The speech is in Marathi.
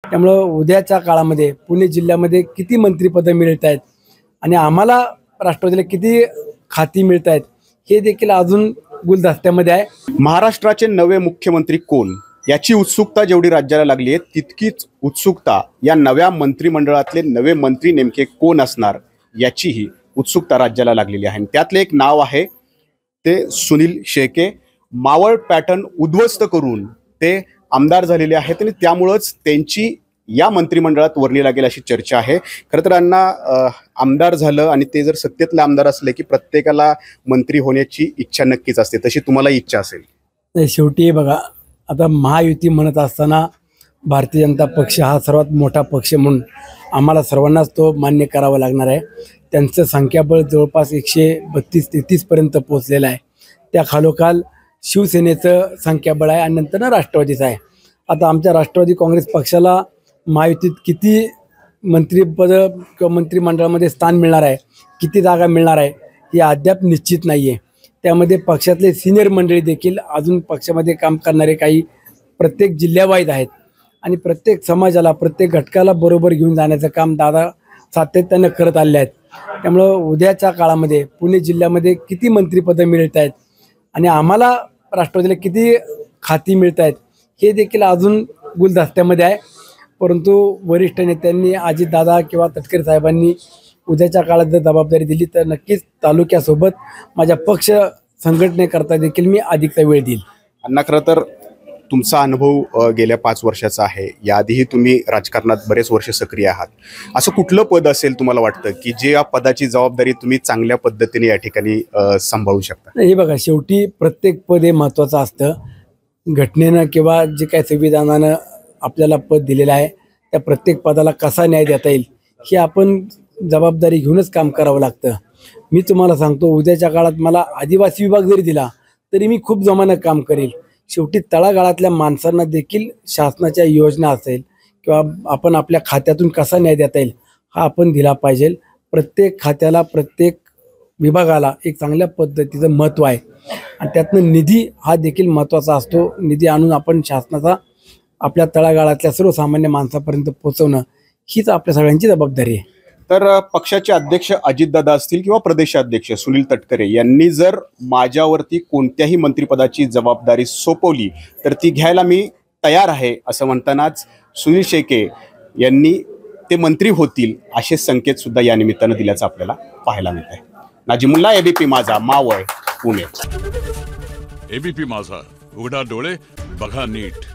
त्यामुळं उद्याच्या काळामध्ये पुणे जिल्ह्यामध्ये किती मंत्रिपदं मिळत आहेत आणि आम्हाला राष्ट्रवादीला किती खाती मिळत आहेत हे देखील अजून गुलदस्त्यामध्ये आहे. महाराष्ट्राचे नवे मुख्यमंत्री कोण याची उत्सुकता जेवढी राज्याला लागली आहे तितकीच उत्सुकता या नव्या मंत्रिमंडळातले नवे मंत्री नेमके कोण असणार याचीही उत्सुकता राज्याला लागलेली आहे. त्यातले एक नाव आहे ते सुनील शेळके. मावळ पॅटर्न उद्ध्वस्त करून ते आमदार झालेले आहेत आणि त्यामुळेच त्यांची या मंत्रिमंडळात वर्णी लागेल अशी चर्चा आहे. खरं तर यांना आमदार झालं आणि ते जर सत्तेतले आमदार असले की प्रत्येकाला मंत्री होण्याची इच्छा नक्कीच असते. तशी तुम्हाला इच्छा असेल. शेवटी बघा, आता महायुती म्हणत असताना भारतीय जनता पक्ष हा सर्वात मोठा पक्ष म्हणून आम्हाला सर्वांनाच तो मान्य करावा लागणार आहे. त्यांचं संख्याबळ जवळपास 132-133 पर्यंत पोहोचलेलं आहे. त्या खालोखाल शिवसेनेचं संख्याबळ आहे आणि नंतर राष्ट्रवादीचं आहे. आता आमच्या राष्ट्रवादी काँग्रेस पक्षाला महायुतीत किती मंत्रिपद किंवा मंत्रिमंडळामध्ये स्थान मिळणार आहे, किती जागा मिळणार आहे हे अद्याप निश्चित नाही आहे. त्यामध्ये पक्षातले सिनियर मंडळी देखील अजून पक्षामध्ये काम करणारे काही प्रत्येक जिल्ह्यावाईज आहेत आणि प्रत्येक समाजाला प्रत्येक घटकाला बरोबर घेऊन जाण्याचं काम दादा सातत्यानं करत आले आहेत. त्यामुळं उद्याच्या काळामध्ये पुणे जिल्ह्यामध्ये किती मंत्रिपदं मिळत आहेत आणि आम्हाला राष्ट्रवादीला किती खाती मिळत आहेत हे देखील अजून गुलदस्त्यामध्ये आहे. परंतु वरिष्ठ नेत्यांनी अजितदादा किंवा तटकरे साहेबांनी उद्याच्या काळात जर जबाबदारी दिली तर नक्कीच तालुक्यासोबत माझ्या पक्ष संघटनेकरता देखील मी अधिकचा वेळ देईल. अण्णा, खरं तर तुमचा अनुभव गेल्या 5 वर्षाचा आहे. याआधीही तुम्ही राजकारणात बरेच वर्ष सक्रिय आहात. असं कुठलं पद असेल तुम्हाला वाटतं की जे या पदाची जबाबदारी तुम्ही चांगल्या पद्धतीने या ठिकाणी सांभाळू शकता? हे बघा, शेवटी प्रत्येक पद हे महत्त्वाचं असतं. घटनेनं किंवा जे काही संविधानानं आपल्याला पद दिलेलं आहे त्या प्रत्येक पदाला कसा न्याय देता येईल ही आपण जबाबदारी घेऊनच काम करावं लागतं. मी तुम्हाला सांगतो, उद्याच्या काळात मला आदिवासी विभाग जरी दिला तरी मी खूप जोमानं काम करेल. शेवटी तळागाळातल्या माणसांना देखील शासनाच्या योजना असेल किंवा आपण आपल्या खात्यातून कसा न्याय देता येईल हा आपण दिला पाहिजे. प्रत्येक खात्याला प्रत्येक विभागाला एक चांगल्या पद्धतीचं महत्त्व आहे आणि त्यातनं निधी हा देखील महत्त्वाचा असतो. निधी आणून आपण शासनाचा आपल्या तळागाळातल्या सर्वसामान्य माणसापर्यंत पोहोचवणं हीच आपल्या सगळ्यांची जबाबदारी आहे. तर पक्षाचे अध्यक्ष अजितदादा असतील किंवा प्रदेशाध्यक्ष सुनील तटकरे यांनी जर माझ्यावरती कोणत्याही मंत्रिपदाची जबाबदारी सोपवली तर ती घ्यायला मी तयार आहे असं म्हणतानाच सुनील शेळके यांनी ते मंत्री होतील असे संकेत सुद्धा या निमित्तानं दिल्याचं आपल्याला पाहायला मिळत आहे. नाजिमुल्ला, एबीपी माझा, मावळ, पुणे. एबीपी माझा, उघडा डोळे बघा नीट.